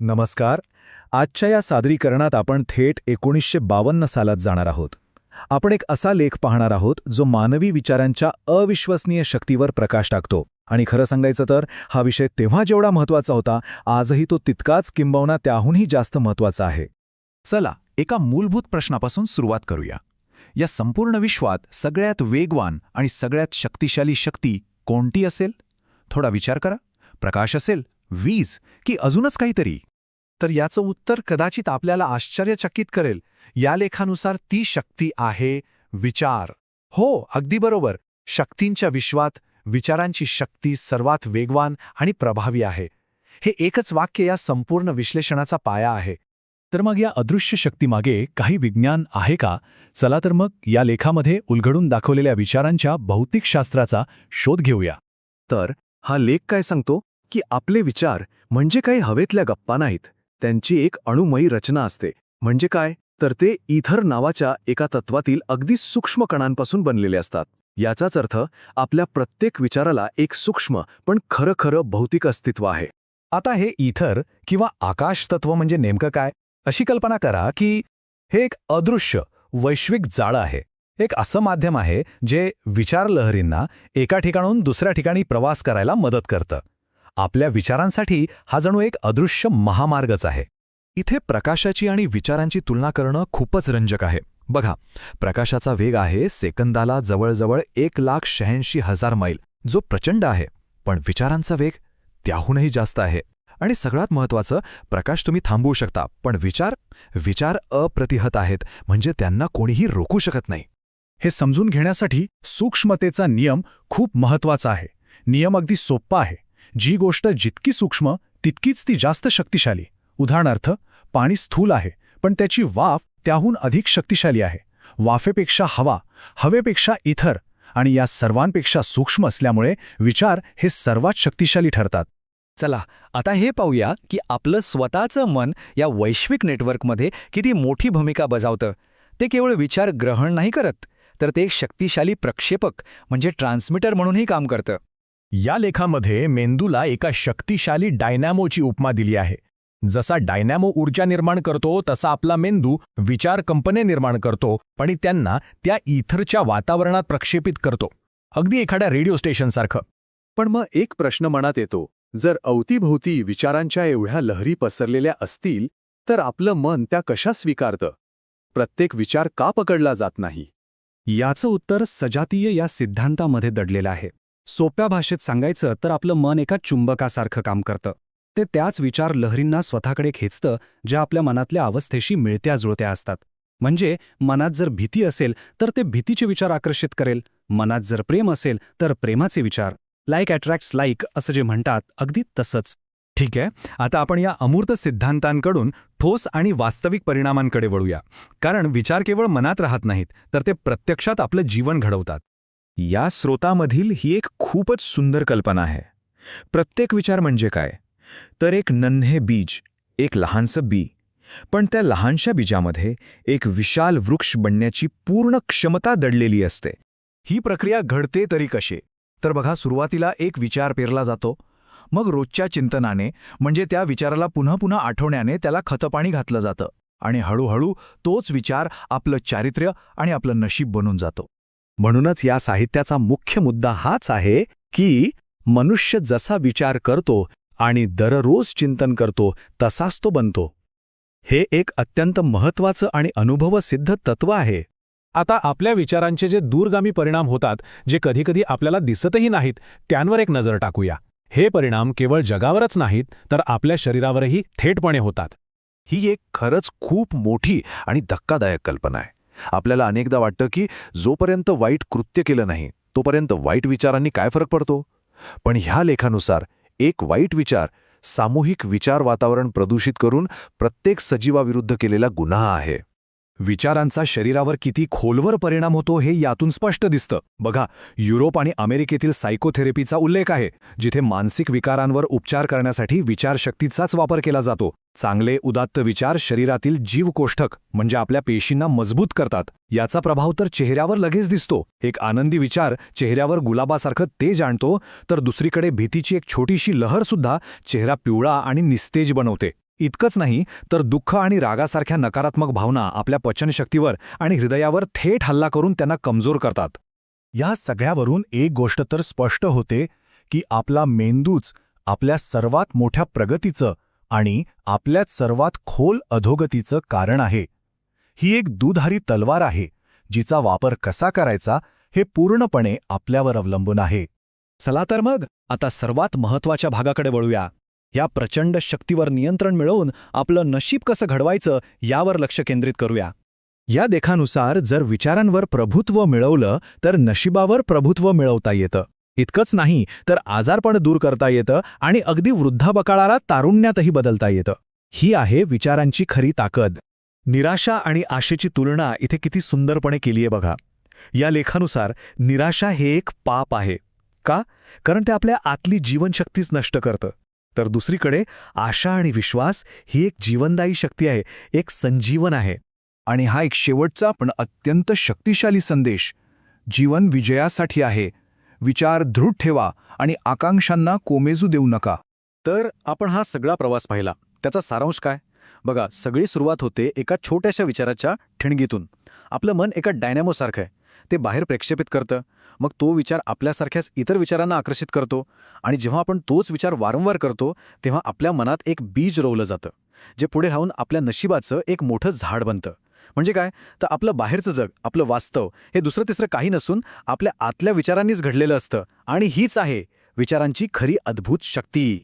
नमस्कार. आजच्या या सादरीकरणात आपण थेट 1952 सालात जाणार आहोत. आपण एक असा लेख पाहणार आहोत जो मानवी विचारांच्या अविश्वसनीय शक्तीवर प्रकाश टाकतो. आणि खरं सांगायचं तर हा विषय तेव्हा जेवढा महत्त्वाचा होता, आजही तो तितकाच किंबहुना त्याहूनही जास्त महत्त्वाचा आहे. चला एका मूलभूत प्रश्नापासून सुरुवात करूया. या संपूर्ण विश्वात सगळ्यात वेगवान आणि सगळ्यात शक्तिशाली शक्ती कोणती असेल? थोडा विचार करा. प्रकाश असेल, वीज की अजूनच काहीतरी? तर याचं उत्तर कदाचित आपल्याला आश्चर्यचकित करेल. या लेखानुसार ती शक्ती आहे विचार. हो, अगदी बरोबर. शक्तींच्या विश्वात विचारांची शक्ती सर्वात वेगवान आणि प्रभावी आहे. हे एकच वाक्य या संपूर्ण विश्लेषणाचा पाया आहे. तर मग या अदृश्य शक्तीमागे काही विज्ञान आहे का? चला तर मग या लेखामध्ये उलगडून दाखवलेल्या विचारांच्या भौतिकशास्त्राचा शोध घेऊया. तर हा लेख काय सांगतो की आपले विचार म्हणजे काही हवेतल्या गप्पा नाहीत. त्यांची एक अणुमयी रचना असते. म्हणजे काय? तर ते ईथर नावाच्या एका तत्वातील अगदी सूक्ष्म कणांपासून बनलेले असतात. याचाच अर्थ आपल्या प्रत्येक विचाराला एक सूक्ष्म पण खरं भौतिक अस्तित्व आहे. आता हे ईथर किंवा आकाश तत्व म्हणजे नेमकं काय? अशी कल्पना करा की हे एक अदृश्य वैश्विक जाळं आहे. एक असं माध्यम आहे जे विचार लहरींना एका ठिकाणाहून दुसऱ्या ठिकाणी प्रवास करायला मदत करतं. आपल्या विचारांसाठी हा जणू एक अदृश्य महामार्गच आहे. इथे प्रकाशाची आणि विचारांची तुलना करणं खूपच रंजक आहे. बघा, प्रकाशाचा वेग आहे सेकंदाला जवळजवळ 1,86,000 मैल, जो प्रचंड आहे. पण विचारांचा वेग त्याहूनही जास्त आहे. आणि सगळ्यात महत्त्वाचं, प्रकाश तुम्ही थांबवू शकता, पण विचार अप्रतिहत आहेत, म्हणजे त्यांना कोणीही रोखू शकत नाही. हे समजून घेण्यासाठी सूक्ष्मतेचा नियम खूप महत्त्वाचा आहे. नियम अगदी सोप्पा आहे. जी गोष्ट जितकी सूक्ष्म तितकीच ती जास्त शक्तिशाली. उदाहरणार्थ, पाणी स्थूल आहे, पण त्याची वाफ त्याहून अधिक शक्तिशाली आहे. वाफेपेक्षा हवा, हवेपेक्षा इथर, आणि या सर्वांपेक्षा सूक्ष्म असल्यामुळे विचार हे सर्वात शक्तिशाली ठरतात. चला आता हे पाहूया की आपलं स्वतःचं मन या वैश्विक नेटवर्कमध्ये किती मोठी भूमिका बजावतं. ते केवळ विचार ग्रहण नाही करत, तर ते एक शक्तिशाली प्रक्षेपक म्हणजे ट्रान्समीटर म्हणूनही काम करतं. या लेखामध्ये मेंदूला एका शक्तिशाली डायनॅमोची उपमा दिली आहे. जसा डायनॅमो ऊर्जा निर्माण करतो तसा आपला मेंदू विचार कंपने निर्माण करतो, आणि त्यांना त्या ईथरच्या वातावरणात प्रक्षेपित करतो, अगदी एखाद्या रेडिओ स्टेशनसारखं. पण मग एक प्रश्न मनात येतो. जर अवतीभोवती विचारांच्या एवढ्या लहरी पसरलेल्या असतील, तर आपलं मन त्या कशा स्वीकारतं? प्रत्येक विचार का पकडला जात नाही? याचं उत्तर सजातीय या सिद्धांतामध्ये दडलेलं आहे. सोप्या भाषेत सांगायचं तर आपलं मन एका चुंबकासारखं काम करतं. ते त्याच विचार लहरींना स्वतःकडे खेचतं ज्या आपल्या मनातल्या अवस्थेशी मिळत्या जुळत्या असतात. म्हणजे मनात जर भीती असेल तर ते भीतीचे विचार आकर्षित करेल. मनात जर प्रेम असेल तर प्रेमाचे विचार. लाईक अट्रॅक्ट्स लाईक असं जे म्हणतात, अगदी तसंच. ठीक आहे, आता आपण या अमूर्त सिद्धांतांकडून ठोस आणि वास्तविक परिणामांकडे वळूया. कारण विचार केवळ मनात राहत नाहीत, तर ते प्रत्यक्षात आपलं जीवन घडवतात. या स्रोतामधील ही एक खूपच सुंदर कल्पना आहे. प्रत्येक विचार म्हणजे काय? तर एक नन्हे बीज, एक लहानसं बी. पण त्या लहानशा बीजामध्ये एक विशाल वृक्ष बनण्याची पूर्ण क्षमता दडलेली असते. ही प्रक्रिया घडते तरी कशी? तर बघा, सुरुवातीला एक विचार पेरला जातो. मग रोजच्या चिंतनाने, म्हणजे त्या विचाराला पुन्हा पुन्हा आठवण्याने त्याला खतपाणी घातलं जातं. आणि हळूहळू तोच विचार आपलं चारित्र्य आणि आपलं नशीब बनून जातो. म्हणूनच या साहित्याचा मुख्य मुद्दा हाच आहे की मनुष्य जसा विचार करतो आणि दररोज चिंतन करतो तसाच तो बनतो. हे एक अत्यंत महत्त्वाचं आणि अनुभवसिद्ध तत्व आहे. आता आपल्या विचारांचे जे दूरगामी परिणाम होतात, जे कधीकधी आपल्याला दिसतही नाहीत, त्यांवर एक नजर टाकूया. हे परिणाम केवळ जगावरच नाहीत, तर आपल्या शरीरावरही थेटपणे होतात. ही एक खरंच खूप मोठी आणि धक्कादायक कल्पना आहे. आपल्याला अनेकदा वाटतं की जोपर्यंत वाईट कृत्य केलं नाही, तोपर्यंत वाईट विचारांनी काय फरक पडतो? पण ह्या लेखानुसार एक वाईट विचार सामूहिक विचार वातावरण प्रदूषित करून प्रत्येक सजीवाविरुद्ध केलेला गुन्हा आहे. विचारांचा शरीरावर किती खोलवर परिणाम होतो हे यातून स्पष्ट दिसतं. बघा, युरोप आणि अमेरिकेतील सायकोथेरपीचा उल्लेख आहे, जिथे मानसिक विकारांवर उपचार करण्यासाठी विचारशक्तीचाच वापर केला जातो. चांगले उदात्त विचार शरीरातील जीवकोष्ठक म्हणजे आपल्या पेशींना मजबूत करतात. याचा प्रभाव तर चेहऱ्यावर लगेच दिसतो. एक आनंदी विचार चेहऱ्यावर गुलाबासारखं तेज आणतो, तर दुसरीकडे भीतीची एक छोटीशी लहरसुद्धा चेहरा पिवळा आणि निस्तेज बनवते. इतकंच नाही तर दुःख आणि रागासारख्या नकारात्मक भावना आपल्या पचनशक्तीवर आणि हृदयावर थेट हल्ला करून त्यांना कमजोर करतात. या सगळ्यावरून एक गोष्ट तर स्पष्ट होते की आपला मेंदूच आपल्या सर्वात मोठ्या प्रगतीचं आणि आपल्यात सर्वात खोल अधोगतीचं कारण आहे. ही एक दुधारी तलवार आहे जिचा वापर कसा करायचा हे पूर्णपणे आपल्यावर अवलंबून आहे. चला तर मग आता सर्वात महत्त्वाच्या भागाकडे वळूया. या प्रचंड शक्तीवर नियंत्रण मिळवून आपलं नशीब कसं घडवायचं यावर लक्ष केंद्रित करूया. या देखानुसार जर विचारांवर प्रभुत्व मिळवलं तर नशिबावर प्रभुत्व मिळवता येतं. इतकंच नाही तर आजारपण दूर करता येतं आणि अगदी वृद्धापकाळाला तारुण्यातही बदलता येतं. ही आहे विचारांची खरी ताकद. निराशा आणि आशेची तुलना इथे किती सुंदरपणे केलीये बघा. या लेखानुसार निराशा हे एक पाप आहे. का? कारण ते आपल्या आतली जीवनशक्तीच नष्ट करतं. तर दुसरीकडे आशा आणि विश्वास ही एक जीवनदायी शक्ती आहे, एक संजीवन आहे. आणि हा एक शेवटचा पण अत्यंत शक्तिशाली संदेश जीवन विजयासाठी आहे. विचार दृढ ठेवा आणि आकांक्षांना कोमेजू देऊ नका. तर आपण हा सगळा प्रवास पाहिला. त्याचा सारांश काय? बघा, सगळी सुरुवात होते एका छोट्याशा विचाराच्या ठिणगीतून. आपलं मन एका डायनॅमोसारखं आहे. ते बाहेर प्रक्षेपित करतं. मग तो विचार आपल्यासारख्याच इतर विचारांना आकर्षित करतो आणि जेव्हा आपण तोच विचार वारंवार करतो तेव्हा आपल्या मनात एक बीज रोवलं जातं, जे पुढे राहून आपल्या नशिबाचं एक मोठं झाड बनतं. म्हणजे काय? तर आपलं बाहेरचं जग, आपलं वास्तव हे दुसरं तिसरं काही नसून आपल्या आतल्या विचारांनीच घडलेलं असतं. आणि हीच आहे विचारांची खरी अद्भुत शक्ती.